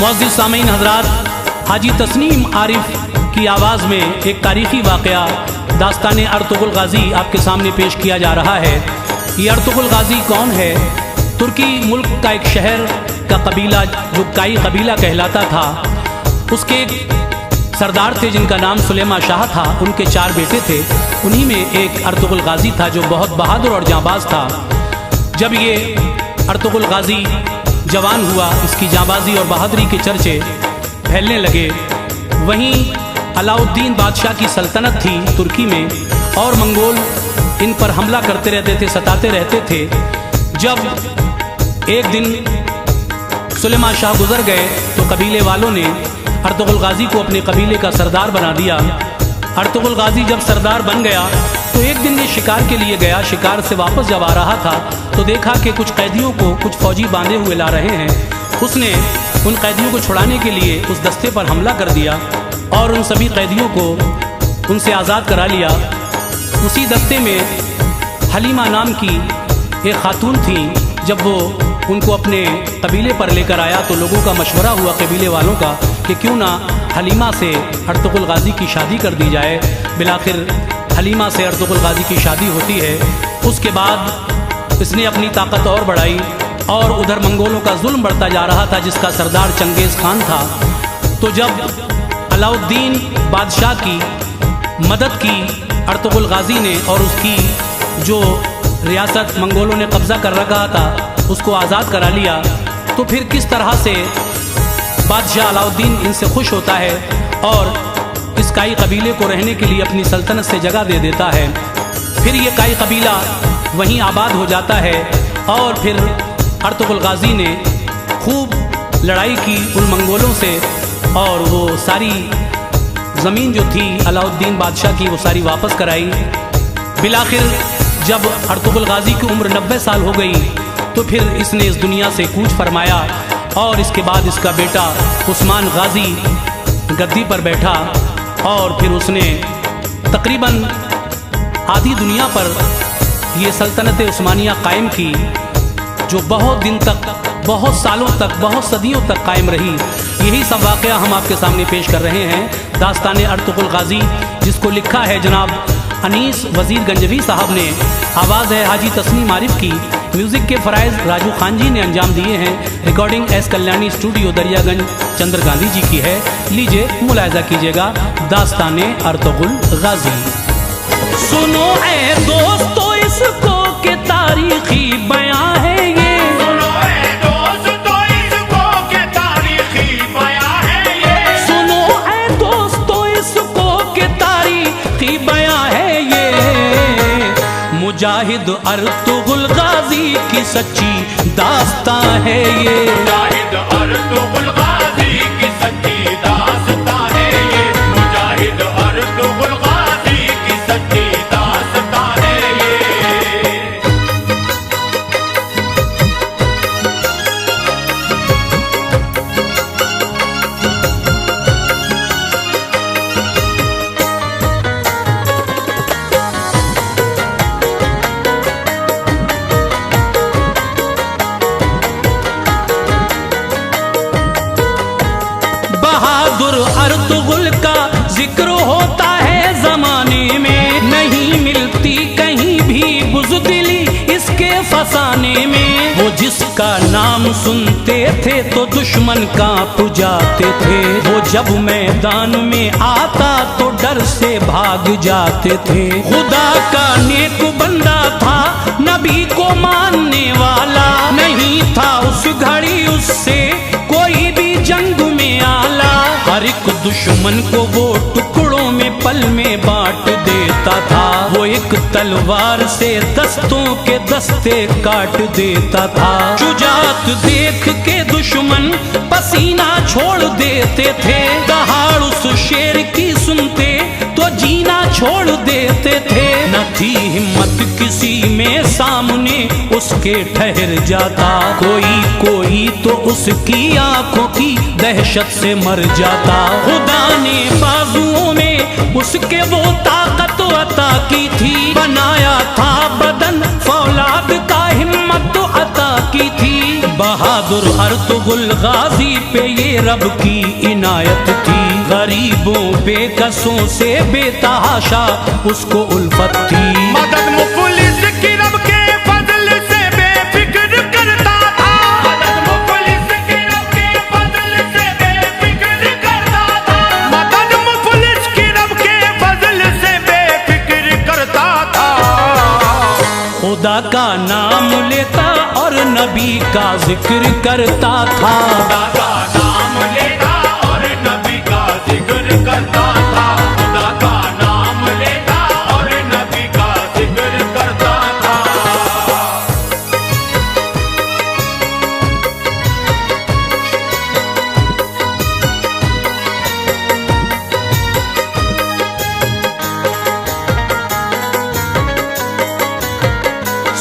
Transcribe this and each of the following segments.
मुअज़्ज़िज़ सामीन हज़रात, हाजी तस्नीम आरिफ की आवाज़ में एक तारीख़ी वाक़या दास्तान अर्तुग़रुल गाज़ी आपके सामने पेश किया जा रहा है। ये अर्तुग़रुल गाज़ी कौन है? तुर्की मुल्क का एक शहर का कबीला जो काई कबीला कहलाता था, उसके एक सरदार थे जिनका नाम सुलेमा शाह था। उनके 4 बेटे थे, उन्हीं में एक अर्तुग़रुल गाज़ी था जो बहुत बहादुर और जांबाज था। जब ये अर्तुग़रुल गाज़ी जवान हुआ, इसकी जांबाजी और बहादुरी के चर्चे फैलने लगे। वहीं अलाउद्दीन बादशाह की सल्तनत थी तुर्की में, और मंगोल इन पर हमला करते रहते थे, सताते रहते थे। जब एक दिन सुलेमा शाह गुजर गए तो कबीले वालों ने अर्तुग़रुल गाज़ी को अपने कबीले का सरदार बना दिया। अर्तुग़रुल गाज़ी जब सरदार बन गया तो एक दिन ये शिकार के लिए गया। शिकार से वापस जब आ रहा था तो देखा कि कुछ कैदियों को कुछ फौजी बांधे हुए ला रहे हैं। उसने उन कैदियों को छुड़ाने के लिए उस दस्ते पर हमला कर दिया और उन सभी कैदियों को उनसे आज़ाद करा लिया। उसी दस्ते में हलीमा नाम की एक खातून थी। जब वो उनको अपने कबीले पर लेकर आया तो लोगों का मशवरा हुआ कबीले वालों का कि क्यों ना हलीमा से अर्तुग़रुल गाज़ी की शादी कर दी जाए। बिलाखिर हलीमा से अर्तुग़रुल गाज़ी की शादी होती है। उसके बाद इसने अपनी ताकत और बढ़ाई और उधर मंगोलों का जुल्म बढ़ता जा रहा था जिसका सरदार चंगेज़ खान था। तो जब अलाउद्दीन बादशाह की मदद की अर्तुग़रुल गाज़ी ने और उसकी जो रियासत मंगोलों ने कब्ज़ा कर रखा था उसको आज़ाद करा लिया, तो फिर किस तरह से बादशाह अलाउद्दीन इनसे खुश होता है और इस काई कबीले को रहने के लिए अपनी सल्तनत से जगह दे देता है। फिर ये काई कबीला वहीं आबाद हो जाता है और फिर अर्तुग़रुल गाज़ी ने खूब लड़ाई की उन मंगोलों से और वो सारी ज़मीन जो थी अलाउद्दीन बादशाह की वो सारी वापस कराई। बिलाखिर जब अर्तुग़रुल गाज़ी की उम्र 90 साल हो गई तो फिर इसने इस दुनिया से कूच फरमाया और इसके बाद इसका बेटा उस्मान गाज़ी गद्दी पर बैठा और फिर उसने तकरीबन आधी दुनिया पर ये सल्तनत उस्मानिया कायम की, जो बहुत दिन तक, बहुत सालों तक, बहुत सदियों तक कायम रही। यही सब वाक़या हम आपके सामने पेश कर रहे हैं। दास्तान अर्तुग़रुल गाज़ी, जिसको लिखा है जनाब अनीस वज़ीर गंजवी साहब ने, आवाज़ है हाजी तस्नीम आरिफ की, म्यूज़िक के फ़राइज़ राजू खान जी ने अंजाम दिए हैं। Recording S Kalyani studio Daryaganj Chandra Gandhi ji की है। लीजिए मुलाहिज़ा कीजिएगा दास्तान अर्तुग़रुल गाज़ी। सुनो ऐ दोस्तों इसको के तारीख़ी बयां है ये, सुनो ऐ दोस्तों इसको के तारीख़ी बयां है ये, सुनो ऐ दोस्तों इसको के तारीख़ी बयां है ये। मुजाहिद अर्तुग़रुल गाज़ी की सच्ची दास्तां है ये, मुजाहिद अर्तुग़रुल गाज़ी की सच्ची दास्तां है ये, मुजाहिद अर्तुग़रुल गाज़ी की सच्ची दास्तां है ये। बहादुर अर्तुग़रुल का जिक्र होता है ज़माने में, नहीं मिलती कहीं भी बुज़दिली इसके फसाने में। वो जिसका नाम सुनते थे तो दुश्मन कांप जाते थे, वो जब मैदान में आता तो डर से भाग जाते थे। खुदा का नेक बंदा था, नबी को मानने वाला, नहीं था उस घड़ी उससे कोई भी जंग में आला। हर एक दुश्मन को वो टुकड़ों में पल में बांट देता था, वो एक तलवार से दस्तों के दस्ते काट देता था। शुजाअत देख के दुश्मन पसीना छोड़ देते थे, दहाड़ उस शेर की सुनते तो जीना छोड़ देते थे। न थी हिम्मत किसी में सामने उसके ठहर जाता, कोई तो उसकी आंखों की दहशत से मर जाता। खुदा ने बाजुओं में उसके वो ताकत अता की थी, बनाया था बदन फौलाद का हिम्मत अता की थी। बहा बहादुर अर्तुगरुल गाजी पे ये रब की इनायत थी। गरीबों बेकसों से बेतहाशा उसको उल्फत थी। मदद मुफलिस की रब के फजल से बेफिक्र करता था। मदद मुफलिस की रब के फजल से बेफिक्र करता था। मदद मुफलिस की रब के फजल से बेफिक्र करता था। खुदा का नाम लेता और नबी का जिक्र करता था। खुदा का नाम लेता और नबी का जिक्र करता था। खुदा का नाम लेता और नबी का जिक्र करता था।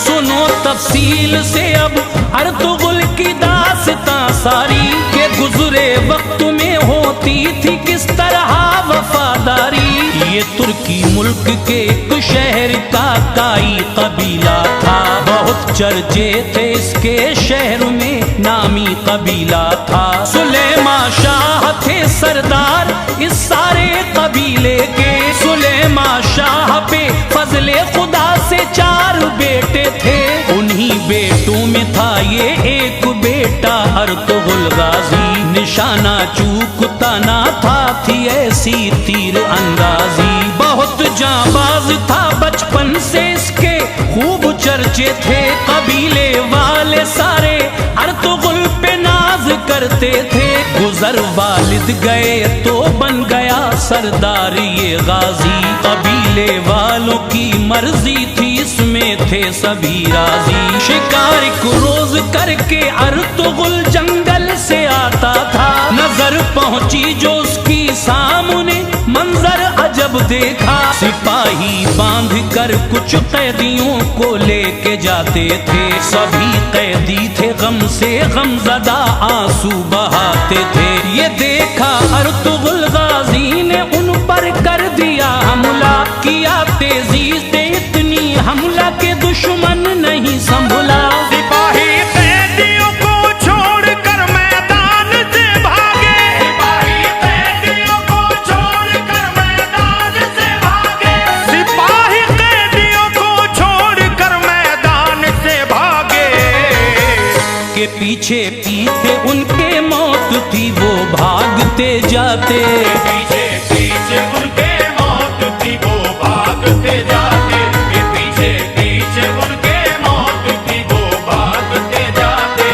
सुनो तफसील से अब अर्तुगरुल की दास्तां सारी के गुजरे वक्त में होती थी किस तरह वफादारी। ये तुर्की मुल्क के एक शहर का काई कबीला था। बहुत चर्चे थे इसके शहर में नामी कबीला था। सुलेमा शाह थे सरदार इस सारे कबीले के। सुलेमा शाह पे फजले खुदा से 4 बेटे थे। उन्हीं बेटों में था ये एक बेटा अर्तुगरुल गाजी। निशाना चूकता ना था थी ऐसी तीर अंदाजी। बहुत जाबाज था बचपन से इसके खूब चर्चे थे। कबीले वाले सारे अर्तुगरुल पे नाज करते थे। गुजर वालिद गए तो बन गया सरदार ये गाजी। कबीले वालों की मर्जी थी इसमें थे सभी राजी। शिकार को रोज करके अर्तुगरुल जंगल से आता था। नजर पहुंची जो उसकी सामने मंजर अजब देखा। सिपाही बांध कर कुछ कैदियों को लेके जाते थे। सभी कैदी थे गम से गमज़दा आंसू बहाते थे। ये देखा अर्तुगरुल गाजी ने उन पर कर दिया हमला। किया तेजी से इतनी हमला के दुश्मन नहीं संभला। सिपाही कैदियों को छोड़कर मैदान से भागे। सिपाही कैदियों को छोड़कर मैदान से भागे। सिपाही कैदियों को छोड़कर मैदान से भागे। के पीछे पीछे उनके मौत थी वो भागते जाते। पीछे पीछे उनके मौत थी वो भागते जाते। पीछे पीछे उनके मौत थी वो भागते जाते।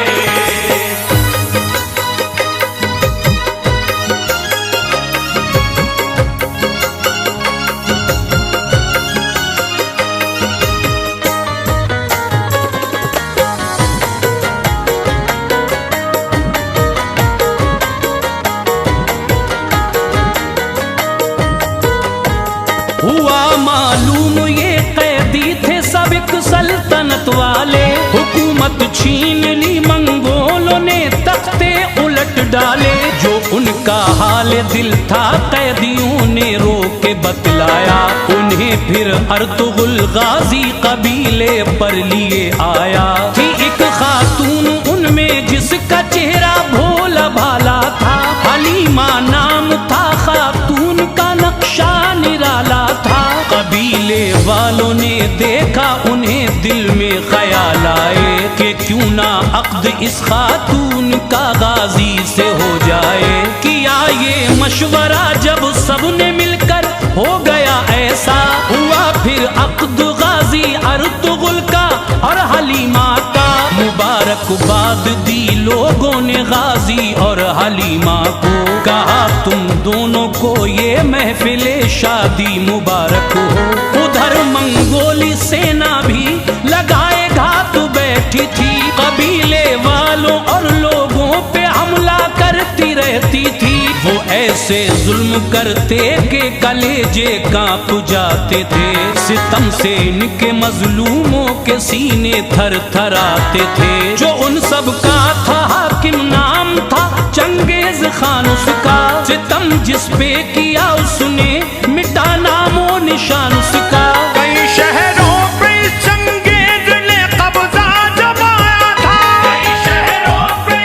हुआ मालूम ये कैदी थे सब एक सल्तनत वाले। हुकूमत छीन ली मंगोलों ने तख्ते उलट डाले। जो उनका हाल दिल था कैदियों ने रो के बतलाया। उन्हें फिर अर्तुगरुल गाजी कबीले पर लिए आया। थी एक खातून उनमें जिसका चेहरा भोला भाला था। हलीमा नाम था खातून का नक्शा निराला था। कबीले वालों ने देखा उन्हें दिल में ख्याल आए कि क्यों ना अक्द इस खातून का गाजी से हो जाए। किया ये मशवरा जब सबने मिलकर हो गया ऐसा। हुआ फिर अक्द गाजी अर्तुगरुल का और हलीमा का। मुबारकबाद दी लोगों ने गाजी और हलीमा को। कहा तुम दोनों को ये महफिले शादी मुबारक हो। उधर मंगोली सेना भी लगाए घात बैठी थी। कबीले वालों और लोगों पे हमला करती रहती थी। वो ऐसे जुल्म करते कि कलेजे कांप जाते थे। सितम से इनके मजलूमों के सीने थर थर आते थे। जो उन सब का था हाकिम नाम था चंगेज खान उसका। सितम जिस पे किया उसने मिटा नामो निशान उसका। कई शहरों पे चंगेज ने कब्जा जमाया था। कई शहरों पे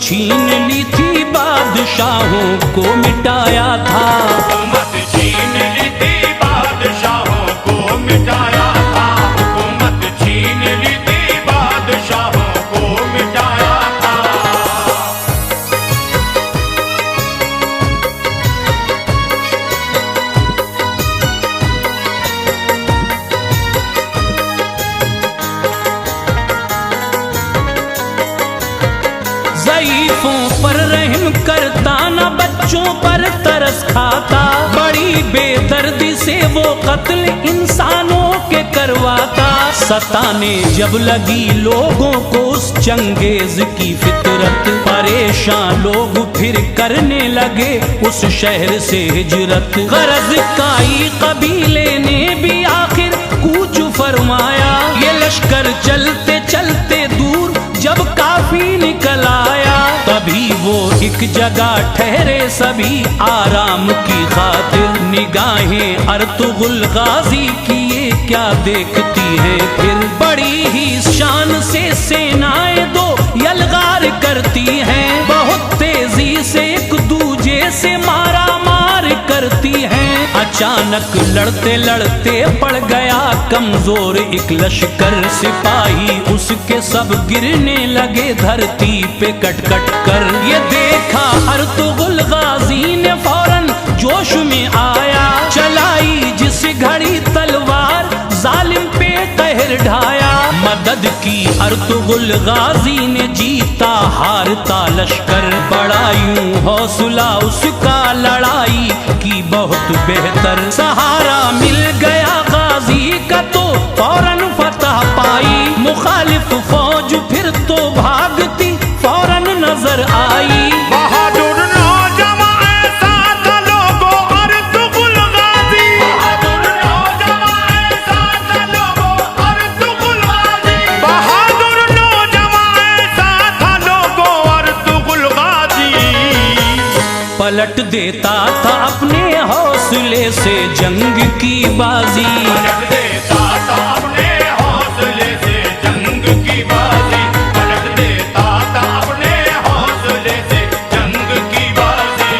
छीन ली थी, बादशाहों को मिटाया था। हुकूमत छीन ली थी, बादशाहों को मिटाया था। हुकूमत छीन ली थी, बादशाहों को मिटाया था। ज़ईफ़ों पर रहम करता, न बच्चों पर तरस खाता। बड़ी बेदर्दी से वो कत्ल इंसानों के करवाता। सताने जब लगी लोगों को उस चंगेज की फितरत, परेशान लोग फिर करने लगे उस शहर से हिजरत। गरज काई कबीले ने भी आखिर कूच फरमाया। ये लश्कर चलते चलते दूर जब काफी निकल आया, तभी वो एक जगह ठहरे सभी आराम की खातिर। निगाहें अर्तुगुल गाजी की ये क्या देखती हैं फिर, बड़ी ही शान से सेनाएं दो यलगार करती हैं। बहुत तेजी से एक दूजे से मारा मार करती हैं। अचानक लड़ते लड़ते पड़ गया कमजोर एक लश्कर। सिपाही उसके सब गिरने लगे धरती पे कट कट कर। ये देखा अर्तुगुल गाजी ने फौरन जोश में आया। चलाई जिस घड़ी तलवार जालिम पे कहर ढाया। मदद की अर्तुगुल गाजी ने, जीता हारता लश्कर। बड़ा यूं हौसला उसका लड़ाई की बहुत बेहतर। सहारा मिल गया गाजी का तो फौरन फतह पाई। मुखालिफ फौज फिर तो भागती फौरन नजर आई। बहादुर नौजवान ऐसा था लोगों अर्तुगुल गाजी। बहादुर नौजवान ऐसा था लोगों अर्तुगुल गाजी। बहादुर नौजवान ऐसा था लोगों अर्तुगुल गाजी। पलट देता था अपने हौसले से जंग की बाजी। पलट देता था अपने हौसले से जंग की बाजी। पलट देता था अपने हौसले से जंग की बाजी।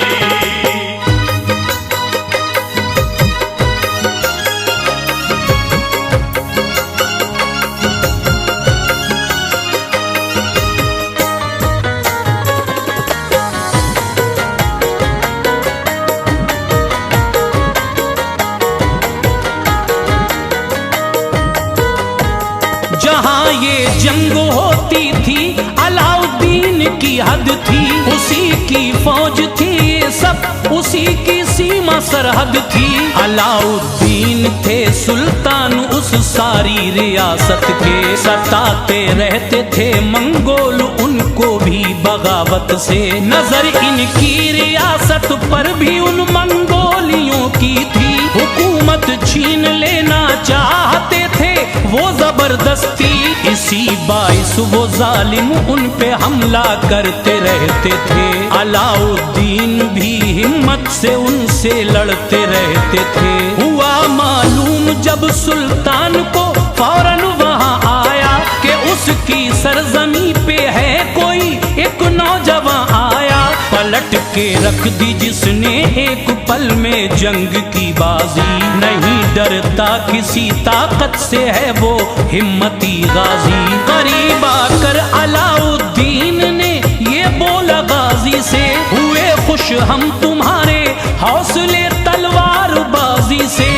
जहाँ ये जंग होती थी अलाउद्दीन की हद थी। उसी की फौज थी ये सब, उसी की सीमा सरहद थी। अलाउद्दीन थे सुल्तान उस सारी रियासत के। सताते रहते थे मंगोल उनको भी बगावत से। नजर इनकी रियासत पर भी उन मंगोलियों की थी। हुकूमत छीन लेना चाहते थे वो जबरदस्ती। इसी बाइस वो जालिम उन पे हमला करते रहते थे। अलाउद्दीन भी हिम्मत से उनसे लड़ते रहते थे। हुआ मालूम जब सुल्तान को फौरन वहां आया कि उसकी सरजमी पे है कोई एक नौजवान आया। पलट के रख दी जिसने एक पल में जंग की बाजी। नहीं डरता किसी ताकत से है वो हिम्मती गाजी। करीब आकर अलाउद्दीन ने ये बोला गाजी से, हुए खुश हम तुम्हारे हौसले तलवार बाजी से।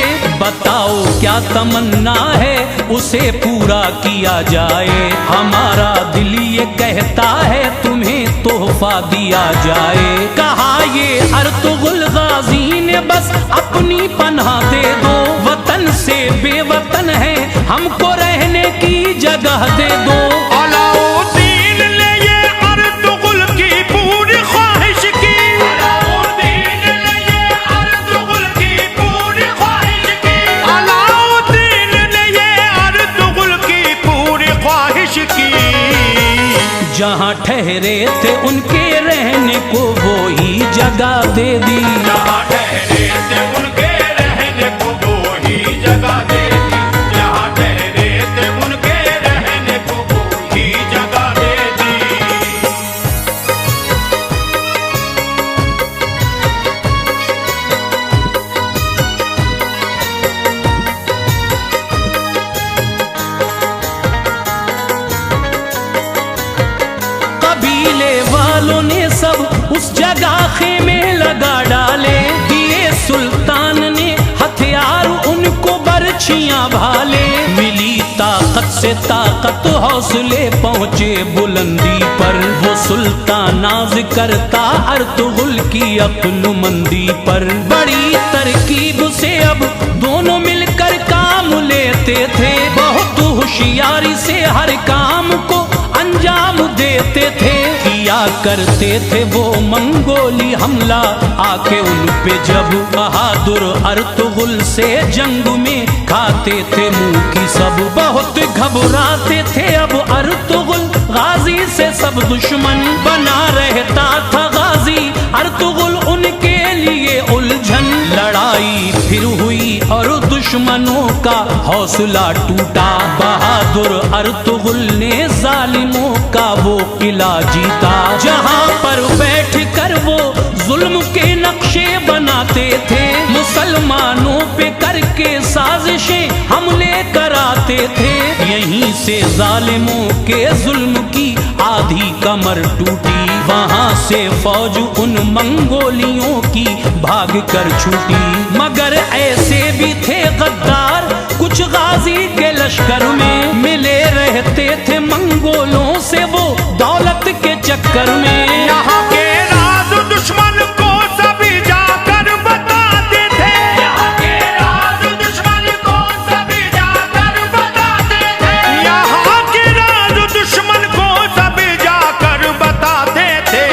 बताओ क्या तमन्ना है उसे पूरा किया जाए। हमारा दिल ये कहता है तुम्हें तोहफा दिया जाए। कहा ये अर्तुगुल गाजी ने बस अपनी पनाह दे दो। वतन से बेवतन है हमको रहने की जगह दे दो। अलाउद्दीन ने ये अर्तुगुल की पूरी ख्वाहिश की। अलाउद्दीन ने ये अर्तुगुल की पूरी ख्वाहिश की। अलाउद्दीन ने ये अर्तुगुल की पूरी ख्वाहिश की। जहाँ ठहरे थे उनके रहने को वो ही जगह दे दी। जहाँ ठहरे थे उनके रहने को वो ही जगह दे दी। जहाँ ठहरे थे उनके रहने को वो ही जगह दे दी। उस जगह खेमे लगा डाले, दिए सुल्तान ने हथियार उनको बरछियां भाले। मिली ताकत से ताकत हौसले पहुंचे बुलंदी पर, वो सुल्तान नाज करता अर्तुगरुल की अक्लमंदी पर। बड़ी तरकीब से अब दोनों मिलकर काम लेते थे, बहुत होशियारी से हर काम को अंजाम देते थे। किया करते थे वो मंगोली हमला आके उन पे जब, बहादुर अर्तुगरुल से जंग में खाते थे मुंह की सब। बहुत घबराते थे अब अर्तुगरुल गाजी से सब दुश्मन, बना रहता था गाजी अर्तुगरुल उनके लिए उलझन। लड़ाई फिर हुई और दुश्मनों का हौसला टूटा, बहादुर अर्तुगरुल ने जालिमों का वो किला जीता। जहां पर बैठ कर वो जुल्म के नक्शे बनाते थे, मुसलमानों पे करके साजिशें हमले कराते थे। यहीं से जालिमों के जुल्म की आधी कमर टूटी, वहां से फौज उन मंगोलियों की भाग कर छूटी। मगर ऐसे भी थे गद्दार कुछ गाजी के लश्कर में, मिले रहते थे मंगोलों से वो दौलत के चक्कर में। यहाँ के राज दुश्मन को सभी जाकर बताते थे, यहाँ के राज दुश्मन को सभी जाकर बताते थे, यहाँ के राज दुश्मन को सभी जाकर बताते थे।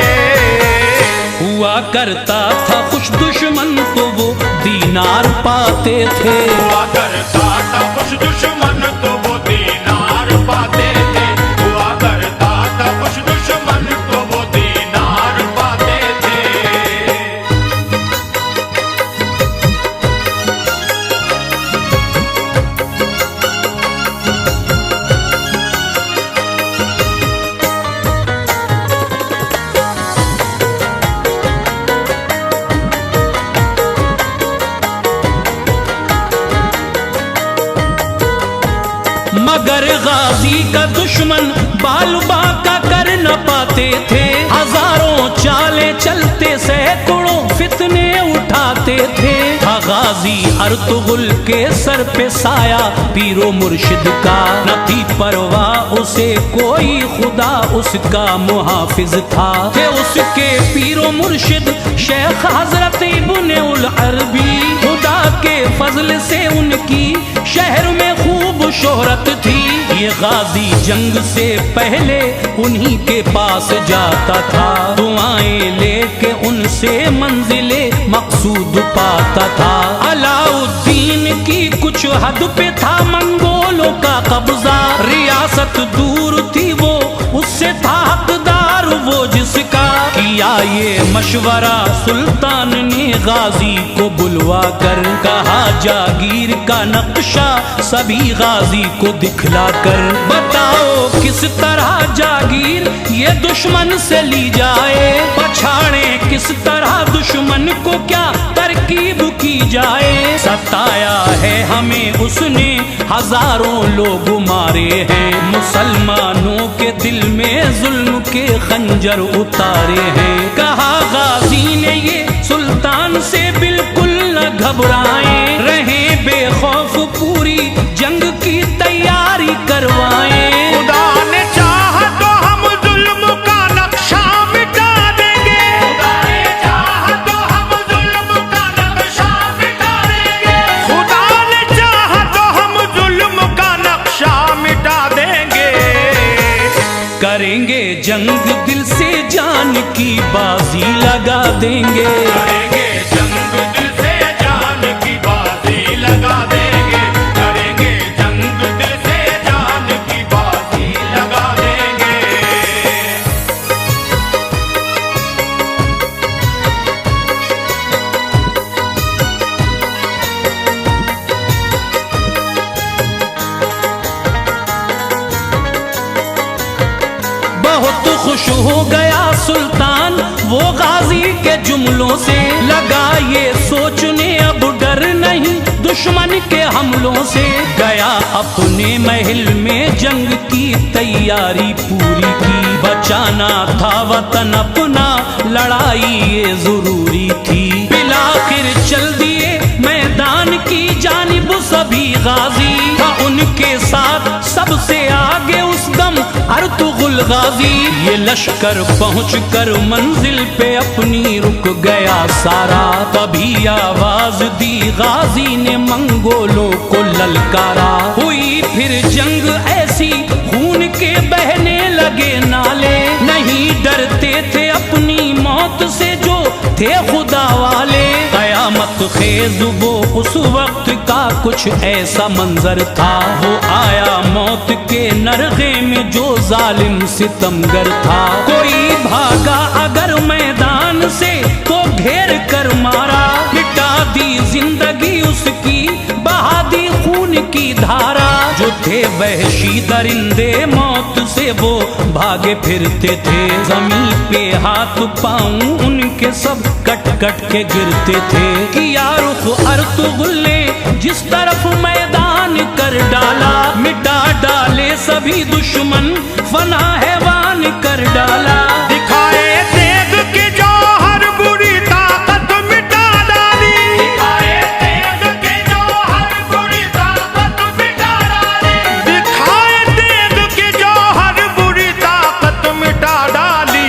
हुआ करता था कुछ दुश्मन तो वो दीनार पाते थे, हुआ करता था कुछ दुश्मन तो वो दीनार पाते थे, हुआ करता था कुछ दुश्मन तो वो दीनार पाते थे। मगर गाजी का दुश्मन बाल बाका कर न पाते थे। हजारों चाले चलते सैकड़ों फितने उठाते थे। गाजी अर्तुगरुल के सर पे साया पीरो मुर्शिद का, न थी परवाह उसे कोई खुदा उसका मुहाफिज था। थे उसके पीरो मुर्शिद शेख हजरत इब्ने उल अरबी, खुदा के फजल से उनकी शहर में खूब शोहरत थी। ये गाजी जंग से पहले उन्हीं के पास जाता था, दुआएं लेके उनसे मंजिले मकसूद पाता था। अलाउद्दीन की कुछ हद पे था मंगोलों का कब्जा, रियासत दूर थी वो उससे था हकदार वो जिसका। किया ये मशवरा सुल्तान ने गाजी को बुलवा कर, कहा जागीर का नक्शा सभी गाजी को दिखला कर। बताओ किस तरह जागीर ये दुश्मन से ली जाए, पछाड़े किस तरह दुश्मन को क्या तरकीब की जाए। सताया है हमें उसने हजारों लोग मारे हैं, मुसलमानों के दिल में जुल्म के खंजर उतारे हैं। कहा गाजी ने ये सुल्तान से बिल्कुल न घबराएं, रहें बेखौफ पूरी जंग की तैयारी करवाएं। खुदा ने चाहा तो हम जुल्म का नक्शा मिटा देंगे, खुदा ने चाहा तो हम जुल्म का नक्शा मिटा देंगे, खुदा ने चाहा तो हम जुल्म का नक्शा मिटा देंगे। करेंगे जंग दिल से जान की बाजी लगा देंगे, करेंगे जंग दिल से जान की बाजी लगा देंगे, करेंगे जंग दिल से जान की बाजी लगा देंगे। बहुत खुश हो गया सुल्तान वो गाजी के जुमलों से, लगा ये सोचने अब डर नहीं दुश्मन के हमलों से। गया अपने महल में जंग की तैयारी पूरी की, बचाना था वतन अपना लड़ाई ये जरूरी थी। बिलाखिर चल दिए मैदान की जानिब सभी गाजी, था उनके साथ सबसे आगे उस दम अर्तुगरुल गाजी। ये लश्कर पहुंचकर मंजिल पे अपनी रुक गया सारा, तभी आवाज दी गाजी ने मंगोलों को ललकारा। हुई फिर जंग ऐसी खून के बहने लगे नाले, नहीं डरते थे अपनी मौत से जो थे खुदा वाले। कयामत खेज वो उस वक्त का कुछ ऐसा मंजर था, वो आया मौत के नरगे में जो जालिम सितमगर था। कोई भागा अगर मैदान से तो घेर कर मारा, मिटा दी जिंदगी उसकी बहा दी खून की धारा। जो थे वहशी दरिंदे मौत से वो भागे फिरते थे, जमीन पे हाथ पांव उनके सब कट कट के गिरते थे। किया रुख अर्तुगरुल ने जिस तरफ मैदान कर डाला, मिटा डाले सभी दुश्मन फना हैवान कर डाला। दिखाए तेग की जौहर बुरी ताकत मिटा डाली, दिखाए तेग की जौहर बुरी ताकत मिटा डाली, दिखाए तेग की जौहर बुरी ताकत मिटा डाली।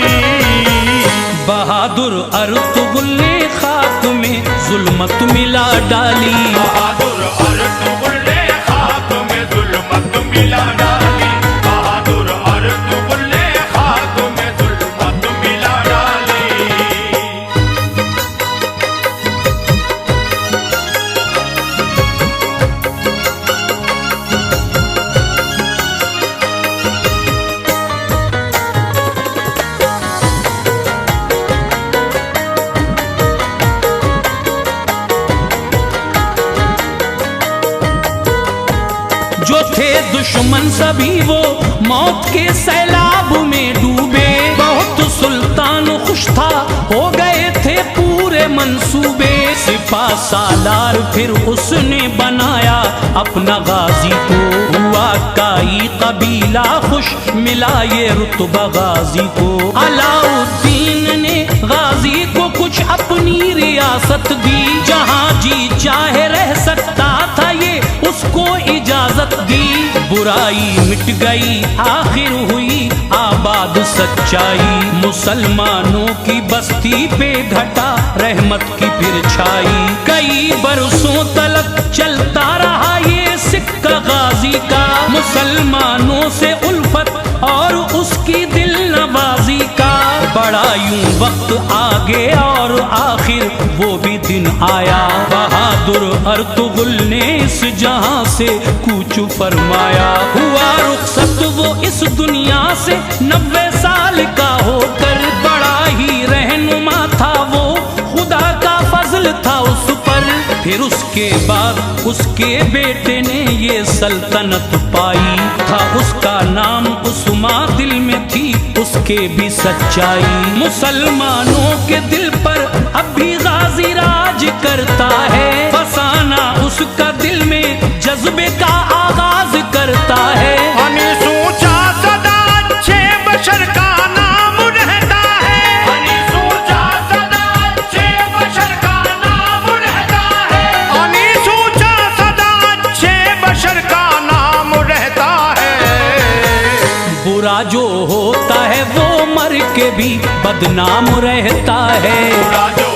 बहादुर अर्तुगरुल ने खाक में जुल्मत मिला डाली, बहादुर अर्तुगरुल ने खाक में जुल्मत मिला डाली, बहादुर अर्तुगरुल ने खाक में जुल्मत मिला डाली। जो थे दुश्मन सभी वो मौत के सैलाब में डूबे। बहुत सुल्तान खुश था हो गए थे पूरे मंसूबे, सिपा सालार फिर उसने बनाया अपना गाजी को। हुआ काई कबीला खुश मिला ये रुतबा गाजी को। अलाउद्दीन ने गाजी को कुछ अपनी रियासत दी, जहां जी चाहे रह सकता था ये उसको इजाजत दी। बुराई मिट गई आखिर हुई आबाद सच्चाई, मुसलमानों की बस्ती पे घटा रहमत की फिर छाई। कई बरसों तलक चलता रहा ये सिक्का गाजी का, मुसलमानों से उल्फत और उसकी दिल नवाजी का। बड़ा यूं वक्त आगे और आखिर वो भी दिन आया, बहादुर अर्तुगरुल ने इस जहां से कूच फरमाया। हुआ रुखसत वो इस दुनिया से 90 साल का होकर, बड़ा ही रहनुमा था वो खुदा का फजल था उस पर। फिर उसके बाद उसके बेटे ने ये सल्तनत पाई, था उसका नाम उस्मा, दिल में थी उसके भी सच्चाई। मुसलमानों के दिल पर अब भी गाजी राज करता है, फसाना उसका दिल में जज्बे का आगाज करता है। हनी सोचा सदा अच्छे बशर का नाम रहता है, हनी सोचा सदा अच्छे बशर का नाम रहता है, हनी सोचा सदा अच्छे बशर का नाम रहता है। बुरा जो होता है वो मर के भी बदनाम रहता है, बुरा जो